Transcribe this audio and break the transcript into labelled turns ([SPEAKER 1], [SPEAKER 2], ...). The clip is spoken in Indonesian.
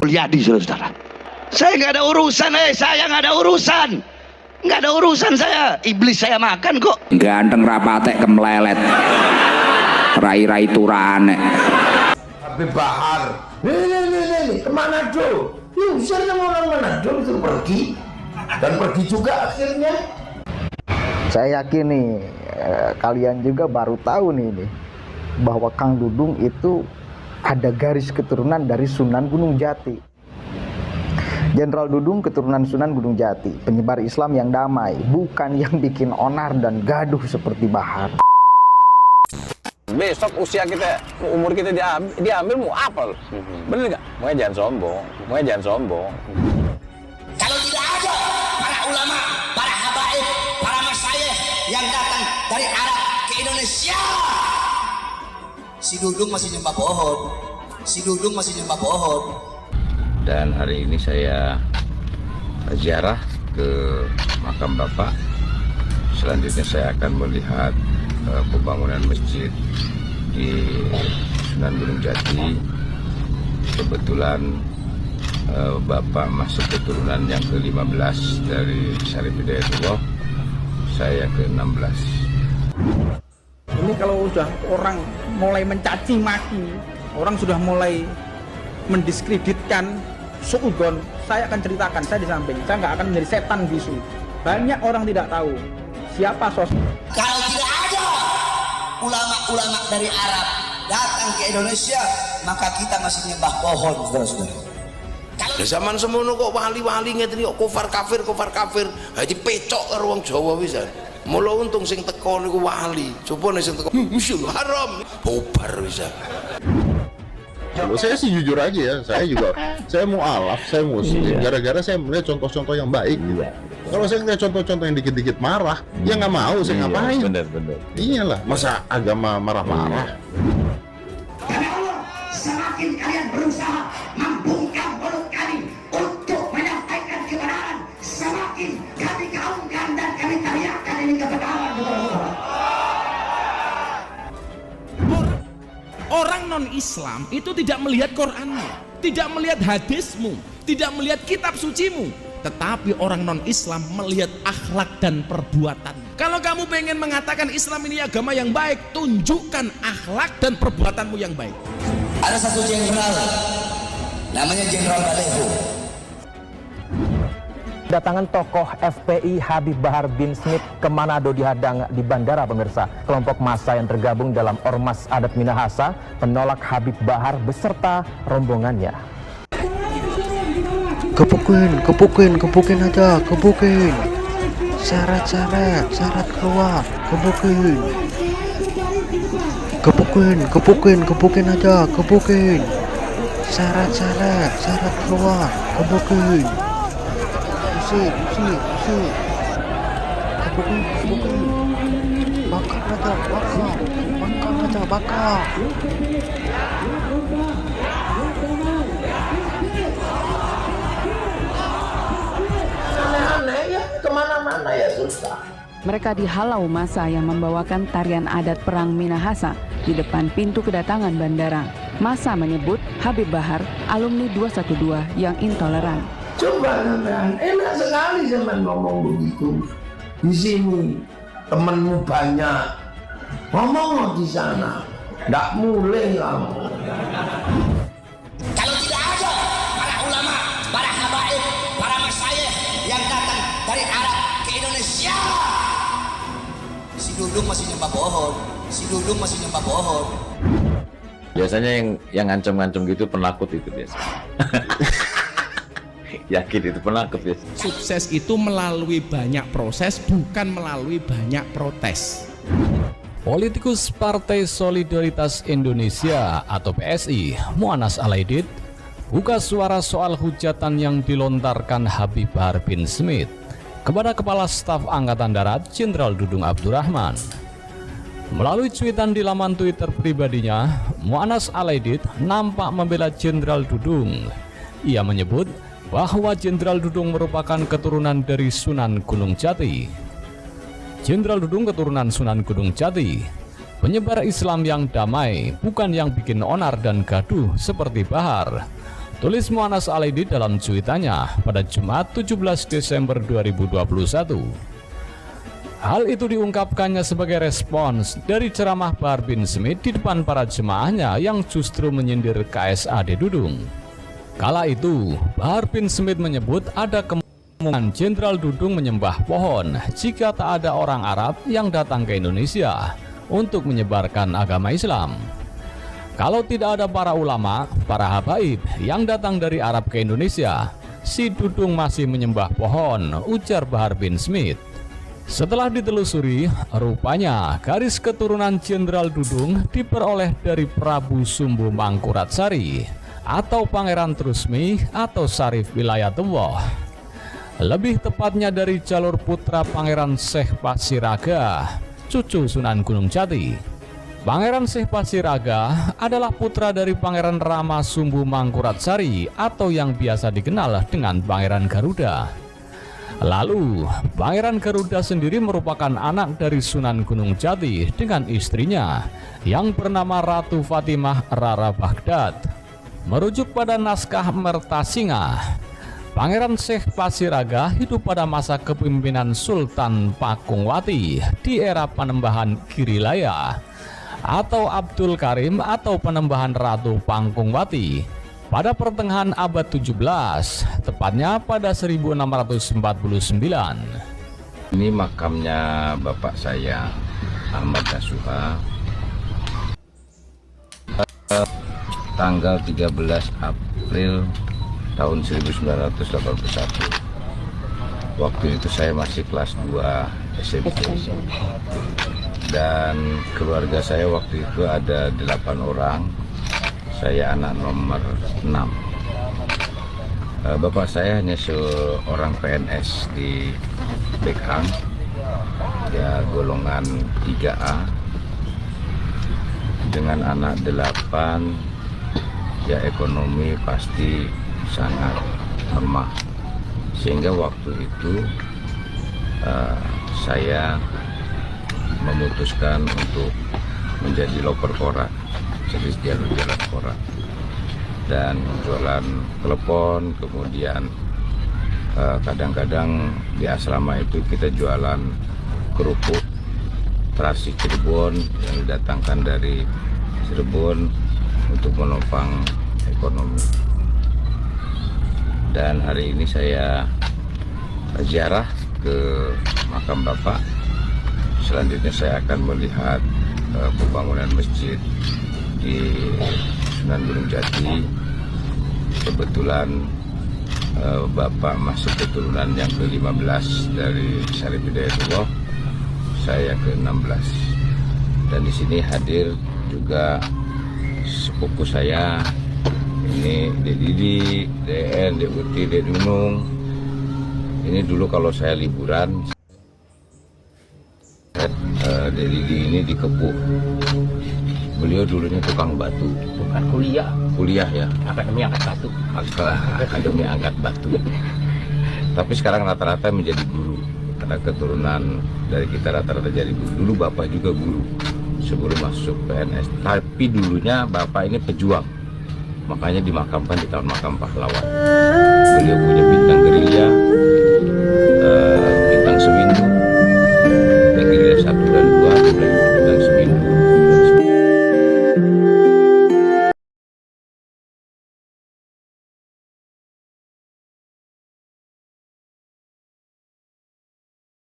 [SPEAKER 1] Mulyadi, saudara-saudara. Saya nggak ada urusan, saya nggak ada urusan. Nggak ada urusan saya. Iblis saya makan kok.
[SPEAKER 2] Ganteng rapatek kemlelet. Rai-rai turane.
[SPEAKER 3] Habib Bahar. Nih, kemana Jo? Usir sama orang Manado itu pergi. Dan pergi juga akhirnya.
[SPEAKER 4] Saya yakin nih, kalian juga baru tahu nih bahwa Kang Dudung itu ada garis keturunan dari Sunan Gunung Jati. Jenderal Dudung keturunan Sunan Gunung Jati, penyebar Islam yang damai, bukan yang bikin onar dan gaduh seperti Bahar.
[SPEAKER 5] Besok usia kita, umur kita diambil mau apa? Bener nggak? Makanya jangan sombong.
[SPEAKER 6] Kalau tidak ada para ulama, para habaib, para masyayikh yang datang dari Arab ke Indonesia, si Dudung masih nyembah pohon.
[SPEAKER 2] Dan hari ini saya ziarah ke makam Bapak. Selanjutnya saya akan melihat pembangunan masjid di Sunan Gunung Jati. Kebetulan Bapak masuk keturunan yang ke-15 dari Syarif Hidayatullah, saya ke-16.
[SPEAKER 7] Ini kalau sudah orang mulai mencaci maki, orang sudah mulai mendiskreditkan suudzon, saya akan ceritakan, saya di samping, saya nggak akan menjadi setan bisu. Banyak orang tidak tahu siapa sosok.
[SPEAKER 6] Kalau tidak ada ulama-ulama dari Arab datang ke Indonesia, maka kita masih nyembah pohon, saudara-saudara.
[SPEAKER 3] Nah, zaman semono kok wali-wali ngeten kok kufar kafir. Haji pecok karo wong Jawa pisan. Mula untung sing teko niku wali. Coba nek sing teko musyul haram, bubar pisan.
[SPEAKER 8] Kalau saya sih jujur aja ya, saya mualaf, saya muslim, gara-gara saya melihat contoh-contoh yang baik gitu. Kalau saya ngeliat contoh-contoh yang dikit-dikit marah, ya nggak mau, saya ngapain?
[SPEAKER 5] Bener.
[SPEAKER 8] Iyalah, masa agama marah-marah?
[SPEAKER 6] Karena Allah semakin kalian berusaha membungkam mulut kami untuk menyampaikan kebenaran, semakin kami gaungkan dan kami teriakkan ini kebenaran, saudara-saudara.
[SPEAKER 9] Orang non-Islam itu tidak melihat Quranmu, tidak melihat hadismu, tidak melihat kitab sucimu, tetapi orang non-Islam melihat akhlak dan perbuatan. Kalau kamu pengen mengatakan Islam ini agama yang baik, tunjukkan akhlak dan perbuatanmu yang baik.
[SPEAKER 6] Ada satu jenderal, namanya Jenderal Baleho.
[SPEAKER 4] Kedatangan tokoh FPI Habib Bahar bin Smith ke Manado dihadang di bandara, pemirsa. Kelompok massa yang tergabung dalam Ormas Adat Minahasa menolak Habib Bahar beserta rombongannya. Kepukin aja. Syarat keluar, kepukin aja. Syarat keluar, kepukin. Bakar.
[SPEAKER 3] Aneh-aneh ya, kemana-mana ya susah.
[SPEAKER 10] Mereka dihalau massa yang membawakan tarian adat perang Minahasa di depan pintu kedatangan bandara. Massa menyebut Habib Bahar alumni 212 yang intoleran.
[SPEAKER 3] Coba sampean, enak sekali sampean ngomong begitu. Di sini temenmu banyak, ngomong di sana, nggak mulai kamu.
[SPEAKER 6] Kalau tidak ada para ulama, para habaib, para masyayikh yang datang dari Arab ke Indonesia, si Dudung masih nyembah pohon.
[SPEAKER 5] Biasanya yang ngancam-ngancam gitu penakut itu biasa. Yakin itu penakut ya.
[SPEAKER 9] Sukses itu melalui banyak proses, bukan melalui banyak protes.
[SPEAKER 11] Politikus Partai Solidaritas Indonesia atau PSI, Mu'annas Alaidit, buka suara soal hujatan yang dilontarkan Habib Bahar bin Smith kepada Kepala Staf Angkatan Darat Jenderal Dudung Abdurrahman. Melalui cuitan di laman Twitter pribadinya, Mu'annas Alaidit nampak membela Jenderal Dudung. Ia menyebut bahwa Jenderal Dudung merupakan keturunan dari Sunan Gunung Jati. Jenderal Dudung keturunan Sunan Gunung Jati, penyebar Islam yang damai, bukan yang bikin onar dan gaduh seperti Bahar. Tulis Mu'annas Alaidit dalam cuitannya pada Jumat 17 Desember 2021. Hal itu diungkapkannya sebagai respons dari ceramah Bahar bin Smith di depan para jemaahnya yang justru menyindir KSAD Dudung. Kala itu, Bahar bin Smith menyebut ada kemungkinan Jenderal Dudung menyembah pohon jika tak ada orang Arab yang datang ke Indonesia untuk menyebarkan agama Islam. Kalau tidak ada para ulama, para habaib yang datang dari Arab ke Indonesia, si Dudung masih menyembah pohon, ujar Bahar bin Smith. Setelah ditelusuri, rupanya garis keturunan Jenderal Dudung diperoleh dari Prabu Sumbu Mangkuratsari atau Pangeran Trusmi atau Syarif Wilayatullah. Lebih tepatnya dari jalur putra Pangeran Syekh Pasiraga, cucu Sunan Gunung Jati. Pangeran Syekh Pasiraga adalah putra dari Pangeran Rama Sumbu Mangkuratsari atau yang biasa dikenal dengan Pangeran Garuda. Lalu, Pangeran Garuda sendiri merupakan anak dari Sunan Gunung Jati dengan istrinya yang bernama Ratu Fatimah Rara Baghdad. Merujuk pada naskah Mertasinga, Pangeran Syekh Pasiraga hidup pada masa kepemimpinan Sultan Pakungwati di era Panembahan Girilaya atau Abdul Karim atau Panembahan Ratu Pakungwati pada pertengahan abad 17, tepatnya pada 1649.
[SPEAKER 2] Ini makamnya bapak saya, Ahmad Nasuha, tanggal 13 April tahun 1981. Waktu itu saya masih kelas 2 SMP. Dan keluarga saya waktu itu ada 8 orang. Saya anak nomor 6. Bapak saya hanya seorang PNS di Bekhang, ya golongan 3A, dengan anak 8, ya ekonomi pasti sangat lemah. Sehingga waktu itu saya memutuskan untuk menjadi loper koran. Jadi jalan koran dan jualan telepon, kemudian kadang-kadang di asrama itu kita jualan kerupuk terasi Cirebon yang didatangkan dari Cirebon untuk menopang ekonomi. Dan hari ini saya ziarah ke makam Bapak. Selanjutnya saya akan melihat pembangunan masjid di Sunan Gunung Jati. Kebetulan Bapak masuk keturunan yang ke-15 dari Syarif Hidayatullah, saya ke-16. Dan di sini hadir juga sepupu saya, ini Dek Didi, DN, Dek Uti, Dek Nunung. Ini dulu kalau saya liburan, Dek Didi ini di Kepuh. Beliau dulunya tukang batu.
[SPEAKER 12] Bukan kuliah
[SPEAKER 2] ya,
[SPEAKER 12] akademi angkat batu.
[SPEAKER 2] Akademi angkat batu. Tapi sekarang rata-rata menjadi guru. Karena keturunan dari kita rata-rata jadi guru. Dulu bapak juga guru sebelum masuk PNS. Tapi dulunya bapak ini pejuang, makanya dimakamkan di Taman Makam Pahlawan. Beliau punya bintang gerilya,